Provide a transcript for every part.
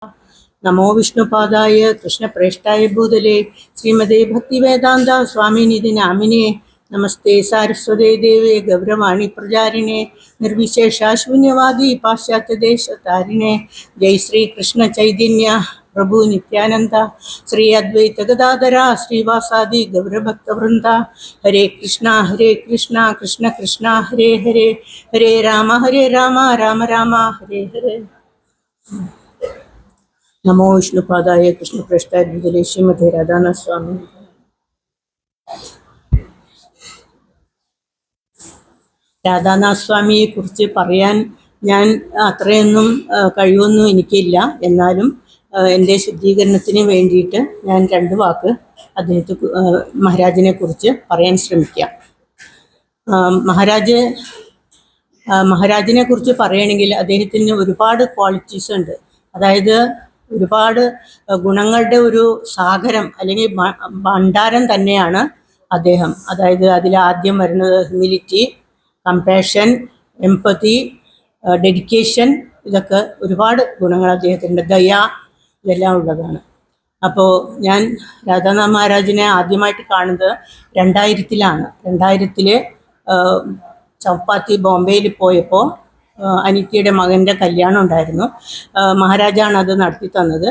नमो विष्णुपादाय कृष्णप्रेष्ठाय भूतले श्रीमते भक्तिवेदांत स्वामिनिधि नामिने नमस्ते सारस्वते देवे गौरवाणी प्रचारिणे निर्विशेषशून्यवादी पाश्चात्यदेशतारिणे जय श्री कृष्ण चैतन्य प्रभु नित्यानंद श्री अद्वैत गदाधरा श्रीवासादि गौरभक्तवृंद हरे कृष्णा कृष्ण कृष्ण हरे हरे हरे राम राम राम हरे हरे। नमो विष्णुपादाय कृष्णप्रेष्ठाय भूतले श्रीमते राधानाथ स्वामी। രാധാനാഥ് സ്വാമിയെ കുറിച്ച് പറയാൻ ഞാൻ അത്രയൊന്നും കഴിവൊന്നും എനിക്കില്ല. എന്നാലും എൻ്റെ ശുദ്ധീകരണത്തിന് വേണ്ടിയിട്ട് ഞാൻ രണ്ട് വാക്ക് മഹാരാജിനെ കുറിച്ച് പറയാൻ ശ്രമിക്കാം. മഹാരാജിനെ കുറിച്ച് പറയുകയാണെങ്കിൽ അദ്ദേഹത്തിന് ഒരുപാട് ക്വാളിറ്റീസ് ഉണ്ട്. അതായത് ഒരുപാട് ഗുണങ്ങളുടെ ഒരു സാഗരം അല്ലെങ്കിൽ ഭണ്ഡാരം തന്നെയാണ് അദ്ദേഹം. അതായത് അതിൽ ആദ്യം വരുന്നത് ഹ്യൂമിലിറ്റി, കമ്പാഷൻ, എംപതി, ഡെഡിക്കേഷൻ, ഇതൊക്കെ ഒരുപാട് ഗുണങ്ങൾ അദ്ദേഹത്തിൻ്റെ ദയ, ഇതെല്ലാം ഉള്ളതാണ്. അപ്പോൾ ഞാൻ രാധാനാഥ് മഹാരാജിനെ ആദ്യമായിട്ട് കാണുന്നത് 2000-ലാണ്. 2000-ൽ ചൗപ്പാത്തി ബോംബെയിൽ പോയപ്പോൾ അനിത്യയുടെ മകൻ്റെ കല്യാണം ഉണ്ടായിരുന്നു. മഹാരാജാണ് അത് നടത്തി തന്നത്.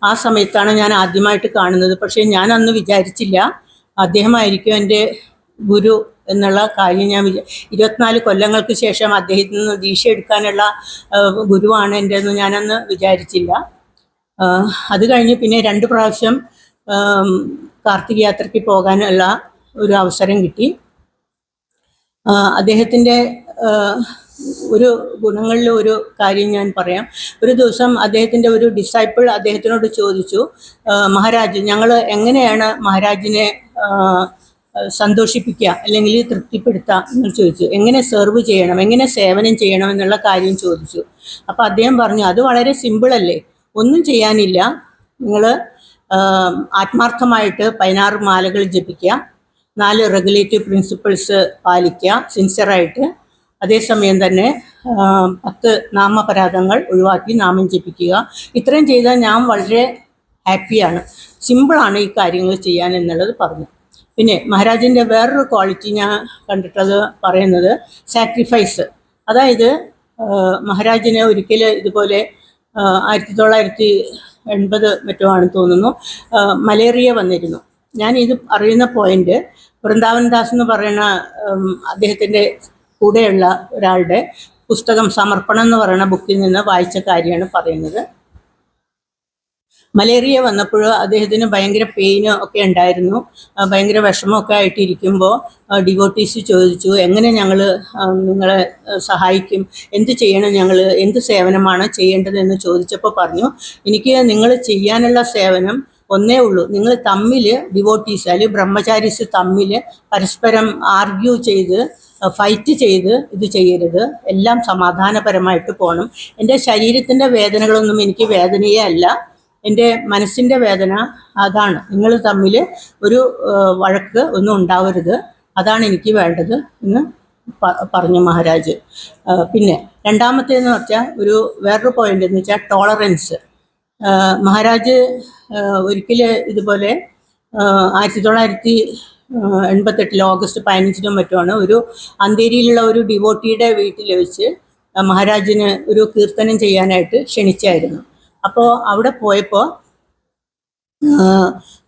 ആ സമയത്താണ് ഞാൻ ആദ്യമായിട്ട് കാണുന്നത്. പക്ഷേ ഞാൻ അന്ന് വിചാരിച്ചില്ല അദ്ദേഹമായിരിക്കും എൻ്റെ ഗുരു എന്നുള്ള കാര്യം. ഞാൻ 24 കൊല്ലങ്ങൾക്ക് ശേഷം അദ്ദേഹത്തിൽ നിന്ന് ദീക്ഷ എടുക്കാനുള്ള ഗുരുവാണ് എൻ്റെ എന്ന് ഞാനന്ന് വിചാരിച്ചില്ല. അത് കഴിഞ്ഞ് പിന്നെ 2 പ്രാവശ്യം കാർത്തിക യാത്രയ്ക്ക് പോകാനുള്ള ഒരു അവസരം കിട്ടി. അദ്ദേഹത്തിൻ്റെ ഒരു ഗുണങ്ങളിൽ ഒരു കാര്യം ഞാൻ പറയാം. ഒരു ദിവസം അദ്ദേഹത്തിൻ്റെ ഒരു ഡിസൈപ്പിൾ അദ്ദേഹത്തിനോട് ചോദിച്ചു, മഹാരാജ്, ഞങ്ങൾ എങ്ങനെയാണ് മഹാരാജിനെ സന്തോഷിപ്പിക്കുക അല്ലെങ്കിൽ തൃപ്തിപ്പെടുത്തുക എന്ന് ചോദിച്ചു. എങ്ങനെ സെർവ് ചെയ്യണം, എങ്ങനെ സേവനം ചെയ്യണം എന്നുള്ള കാര്യം ചോദിച്ചു. അപ്പോൾ അദ്ദേഹം പറഞ്ഞു, അത് വളരെ സിമ്പിളല്ലേ, ഒന്നും ചെയ്യാനില്ല. നിങ്ങൾ ആത്മാർത്ഥമായിട്ട് 16 മാലകൾ ജപിക്കുക, 4 റെഗുലേറ്റീവ് പ്രിൻസിപ്പിൾസ് പാലിക്കുക സിൻസിയറായിട്ട്. അതേസമയം തന്നെ 10 നാമപരാധങ്ങൾ ഒഴിവാക്കി നാമം ജപിക്കുക. ഇത്രയും ചെയ്താൽ ഞാൻ വളരെ ഹാപ്പിയാണ്, സിമ്പിളാണ് ഈ കാര്യങ്ങൾ ചെയ്യാൻ എന്നുള്ളത് പറഞ്ഞു. പിന്നെ മഹാരാജിൻ്റെ വേറൊരു ക്വാളിറ്റി ഞാൻ കണ്ടിട്ടത് പറയുന്നത് സാക്രിഫൈസ്. അതായത് മഹാരാജിനെ ഒരിക്കൽ ഇതുപോലെ 1980 മറ്റോ ആണെന്ന് തോന്നുന്നു, മലേറിയ വന്നിരുന്നു. ഞാൻ ഇത് അറിയുന്ന പോയിന്റ് വൃന്ദാവൻ ദാസ് എന്ന് പറയുന്ന അദ്ദേഹത്തിൻ്റെ കൂടെയുള്ള ഒരാളുടെ പുസ്തകം സമർപ്പണം എന്ന് പറയുന്ന ബുക്കിൽ നിന്ന് വായിച്ച കാര്യമാണ് പറയുന്നത്. മലേറിയ വന്നപ്പോൾ അദ്ദേഹത്തിന് ഭയങ്കര പെയിന് ഒക്കെ ഉണ്ടായിരുന്നു, ഭയങ്കര വിഷമമൊക്കെ ആയിട്ടിരിക്കുമ്പോൾ ഡിവോട്ടീസ് ചോദിച്ചു, എങ്ങനെ ഞങ്ങൾ നിങ്ങളെ സഹായിക്കും, എന്ത് ചെയ്യണം, ഞങ്ങൾ എന്ത് സേവനമാണ് ചെയ്യേണ്ടതെന്ന് ചോദിച്ചപ്പോൾ പറഞ്ഞു, എനിക്ക് നിങ്ങൾ ചെയ്യാനുള്ള സേവനം ഒന്നേ ഉള്ളൂ. നിങ്ങൾ തമ്മിൽ ഡിവോട്ടീസ് അല്ലെങ്കിൽ ബ്രഹ്മചാരീസ് തമ്മിൽ പരസ്പരം ആർഗ്യൂ ചെയ്ത് ഫൈറ്റ് ചെയ്ത് ഇത് ചെയ്യരുത്, എല്ലാം സമാധാനപരമായിട്ട് പോകണം. എൻ്റെ ശരീരത്തിൻ്റെ വേദനകളൊന്നും എനിക്ക് വേദനയേ അല്ല, എൻ്റെ മനസ്സിൻ്റെ വേദന അതാണ്. നിങ്ങൾ തമ്മിൽ ഒരു വഴക്ക് ഒന്നും ഉണ്ടാവരുത്, അതാണ് എനിക്ക് വേണ്ടത് എന്ന് പറഞ്ഞു മഹാരാജ്. പിന്നെ രണ്ടാമത്തേന്ന് വെച്ചാൽ വേറൊരു പോയിന്റ് എന്ന് വെച്ചാൽ ടോളറൻസ്. മഹാരാജ് ഒരിക്കൽ ഇതുപോലെ 1988 ഓഗസ്റ്റ് 15 മറ്റുമാണ് ഒരു അന്തേരിയിലുള്ള ഒരു ഡിവോട്ടിയുടെ വീട്ടിൽ വെച്ച് മഹാരാജിന് ഒരു കീർത്തനം ചെയ്യാനായിട്ട് ക്ഷണിച്ചായിരുന്നു. അപ്പോൾ അവിടെ പോയപ്പോൾ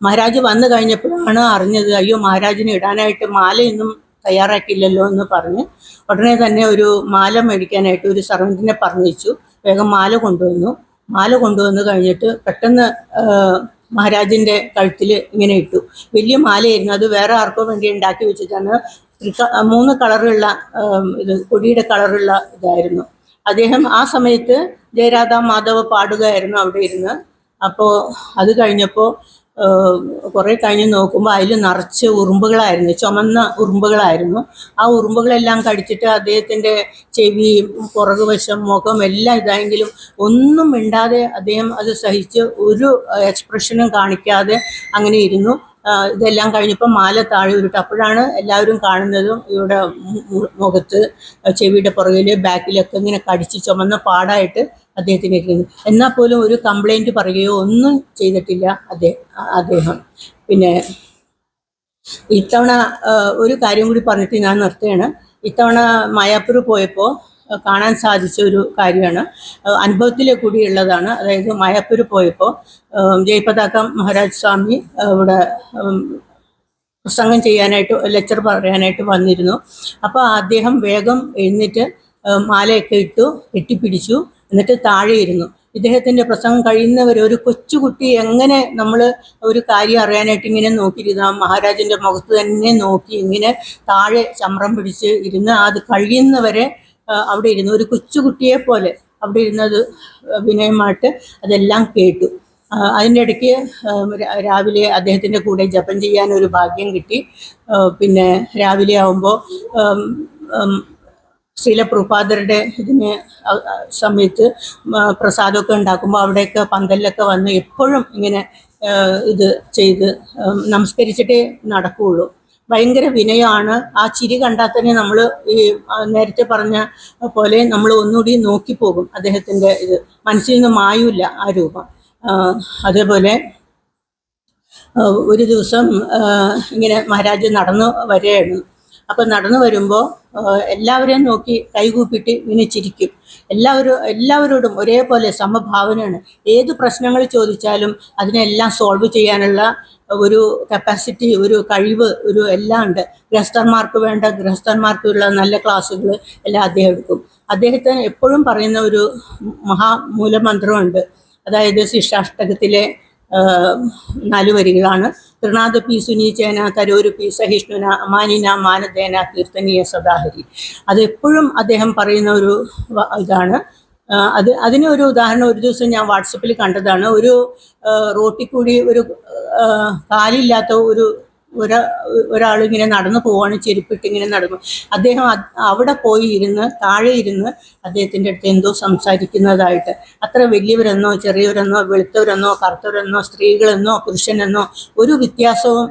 മഹാരാജ് വന്നു കഴിഞ്ഞപ്പോഴാണ് അറിഞ്ഞത്, അയ്യോ മഹാരാജിന് ഇടാനായിട്ട് മാലയൊന്നും തയ്യാറാക്കിയില്ലല്ലോ എന്ന് പറഞ്ഞ് ഉടനെ തന്നെ ഒരു മാല മേടിക്കാനായിട്ട് ഒരു സർവൻറ്റിനെ പറഞ്ഞയച്ചു. വേഗം മാല കൊണ്ടുവന്ന് കഴിഞ്ഞിട്ട് പെട്ടെന്ന് മഹാരാജിൻ്റെ കഴുത്തിൽ ഇങ്ങനെ ഇട്ടു. വലിയ മാലയായിരുന്നു, അത് വേറെ ആർക്കോ വേണ്ടി ഉണ്ടാക്കി വെച്ചിട്ടാണ്. 3 കളറുള്ള കൊടിയുടെ കളറുള്ള ഇതായിരുന്നു. അദ്ദേഹം ആ സമയത്ത് ജയരാധ മാധവ് പാടുകയായിരുന്നു അവിടെ ഇരുന്ന്. അപ്പോൾ അത് കഴിഞ്ഞപ്പോൾ കുറേ കഴിഞ്ഞ് നോക്കുമ്പോൾ അതിൽ നിറച്ച് ഉറുമ്പുകളായിരുന്നു, ചുമന്ന ഉറുമ്പുകളായിരുന്നു. ആ ഉറുമ്പുകളെല്ലാം കടിച്ചിട്ട് അദ്ദേഹത്തിൻ്റെ ചെവി, പുറകുവശം, മുഖം എല്ലാം ഇതായെങ്കിലും ഒന്നും മിണ്ടാതെ അദ്ദേഹം അത് സഹിച്ച് ഒരു എക്സ്പ്രഷനും കാണിക്കാതെ അങ്ങനെ ഇരുന്നു. ഇതെല്ലാം കഴിഞ്ഞപ്പോൾ മാല താഴെ ഉരുട്ട്. അപ്പോഴാണ് എല്ലാവരും കാണുന്നതും ഇവിടെ മുഖത്ത്, ചെവിയുടെ പുറകിൽ, ബാക്കിലൊക്കെ ഇങ്ങനെ കടിച്ച് ചുമന്ന പാടായിട്ട് അദ്ദേഹത്തിന് ഇരിക്കുന്നത്. എന്നാൽ പോലും ഒരു കംപ്ലൈൻറ്റ് പറയുകയോ ഒന്നും ചെയ്തിട്ടില്ല അദ്ദേഹം. പിന്നെ ഇത്തവണ ഒരു കാര്യം കൂടി പറഞ്ഞിട്ട് ഞാൻ നിർത്തുകയാണ്. ഇത്തവണ മായാപ്പൂർ പോയപ്പോൾ കാണാൻ സാധിച്ച ഒരു കാര്യമാണ്, അനുഭവത്തിൽ കൂടിയുള്ളതാണ്. അതായത് മായാപ്പൂർ പോയപ്പോൾ ജയപതാക മഹാരാജ് സ്വാമി ഇവിടെ പ്രസംഗം ചെയ്യാനായിട്ട്, ലെക്ചർ പറയാനായിട്ട് വന്നിരുന്നു. അപ്പോൾ അദ്ദേഹം വേഗം എഴുന്നേറ്റ് മാലയൊക്കെ ഇട്ടു, കെട്ടിപ്പിടിച്ചു, എന്നിട്ട് താഴെ ഇരുന്നു. ഇദ്ദേഹത്തിൻ്റെ പ്രസംഗം കഴിയുന്നവരെ ഒരു കൊച്ചുകുട്ടി എങ്ങനെ നമ്മൾ ഒരു കാര്യം അറിയാനായിട്ട് ഇങ്ങനെ നോക്കിയിരുന്ന മഹാരാജൻ്റെ മുഖത്ത് തന്നെ നോക്കി ഇങ്ങനെ താഴെ ചമ്രം പിടിച്ച് ഇരുന്ന് അത് കഴിയുന്നവരെ അവിടെ ഇരുന്നു. ഒരു കൊച്ചുകുട്ടിയെ പോലെ അവിടെ ഇരുന്നത് വിനയമായിട്ട് അതെല്ലാം കേട്ടു. അതിൻ്റെ ഇടയ്ക്ക് രാവിലെ അദ്ദേഹത്തിൻ്റെ കൂടെ ജപം ചെയ്യാൻ ഒരു ഭാഗ്യം കിട്ടി. പിന്നെ രാവിലെ ആവുമ്പോൾ ശ്രീല പ്രഭുപാദരുടെ ഇതിന് സമയത്ത് പ്രസാദമൊക്കെ ഉണ്ടാക്കുമ്പോൾ അവിടെയൊക്കെ പന്തലിലൊക്കെ വന്ന് എപ്പോഴും ഇങ്ങനെ ഇത് ചെയ്ത് നമസ്കരിച്ചിട്ടേ നടക്കുകയുള്ളൂ. ഭയങ്കര വിനയമാണ്. ആ ചിരി കണ്ടാൽ തന്നെ നമ്മൾ ഈ നേരത്തെ പറഞ്ഞ പോലെ നമ്മൾ ഒന്നുകൂടി നോക്കിപ്പോകും. അദ്ദേഹത്തിൻ്റെ ഇത് മനസ്സിൽ നിന്ന് മായൂല്ല ആ രൂപം. അതേപോലെ ഒരു ദിവസം ഇങ്ങനെ മഹാരാജ് നടന്നു വരികയായിരുന്നു. അപ്പോൾ നടന്നു വരുമ്പോൾ എല്ലാവരെയും നോക്കി കൈകൂപ്പിട്ട് ഇങ്ങനെ ചിരിക്കും. എല്ലാവരോടും ഒരേപോലെ സമഭാവനയാണ്. ഏത് പ്രശ്നങ്ങൾ ചോദിച്ചാലും അതിനെല്ലാം സോൾവ് ചെയ്യാനുള്ള ഒരു കപ്പാസിറ്റി, ഒരു കഴിവ്, ഒരു എല്ലാം ഉണ്ട്. ഗൃഹസ്ഥന്മാർക്കുള്ള നല്ല ക്ലാസ്സുകൾ എല്ലാം അദ്ദേഹം എടുക്കും. അദ്ദേഹത്തിന് എപ്പോഴും പറയുന്ന ഒരു മഹാമൂലമന്ത്രമുണ്ട്. അതായത് ശിക്ഷാഷ്ടകത്തിലെ 4 വരികളാണ്. തൃണാദപി സുനീചേന തരോരുപി സഹിഷ്ണുന അമാനിന മാനദേന കീർത്തനീയ സദാഹരി. അതെപ്പോഴും അദ്ദേഹം പറയുന്ന ഒരു ഇതാണ്. അതിനൊരു ഉദാഹരണം ഒരു ദിവസം ഞാൻ വാട്സപ്പിൽ കണ്ടതാണ്. ഒരു റോട്ടിൽ കൂടി ഒരു കാലില്ലാത്ത ഒരാളിങ്ങനെ നടന്നു പോവാണ്, ചെരുപ്പിട്ട് ഇങ്ങനെ നടന്നു. അദ്ദേഹം അവിടെ പോയി ഇരുന്ന് താഴെ ഇരുന്ന് അദ്ദേഹത്തിൻ്റെ അടുത്ത് എന്തോ സംസാരിക്കുന്നതായിട്ട്. അത്ര വലിയവരെന്നോ ചെറിയവരെന്നോ വെളുത്തവരെന്നോ കറുത്തവരെന്നോ സ്ത്രീകളെന്നോ പുരുഷനെന്നോ ഒരു വ്യത്യാസവും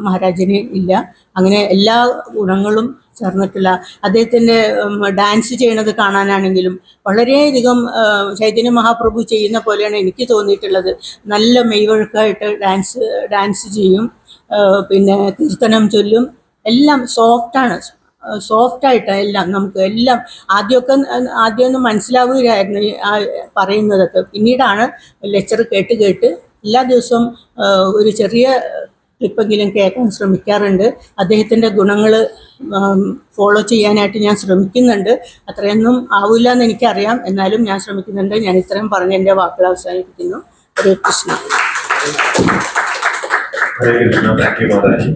മഹാരാജിന് ഇല്ല. അങ്ങനെ എല്ലാ ഗുണങ്ങളും ചേർന്നിട്ടുള്ള അദ്ദേഹത്തിൻ്റെ ഡാൻസ് ചെയ്യണത് കാണാനാണെങ്കിലും വളരെയധികം ചൈതന്യ മഹാപ്രഭു ചെയ്യുന്ന പോലെയാണ് എനിക്ക് തോന്നിയിട്ടുള്ളത്. നല്ല മെയ്വഴക്കായിട്ട് ഡാൻസ് ചെയ്യും, പിന്നെ കീർത്തനം ചൊല്ലും, എല്ലാം സോഫ്റ്റായിട്ട് എല്ലാം നമുക്ക് എല്ലാം ആദ്യമൊന്നും മനസ്സിലാവുകയായിരുന്നു പറയുന്നതൊക്കെ. പിന്നീടാണ് ലെക്ചർ കേട്ട് എല്ലാ ദിവസവും ഒരു ചെറിയ ക്ലിപ്പെങ്കിലും കേൾക്കാൻ ശ്രമിക്കാറുണ്ട്. അദ്ദേഹത്തിൻ്റെ ഗുണങ്ങൾ ഫോളോ ചെയ്യാനായിട്ട് ഞാൻ ശ്രമിക്കുന്നുണ്ട്. അത്രയൊന്നും ആവില്ല എന്ന് എനിക്കറിയാം, എന്നാലും ഞാൻ ശ്രമിക്കുന്നുണ്ട്. ഞാൻ ഇത്രയും പറഞ്ഞ് എൻ്റെ വാക്കുകൾ അവസാനിപ്പിക്കുന്നു. ഹരേ Krishna. Hare Krishna, thank you, Mataji.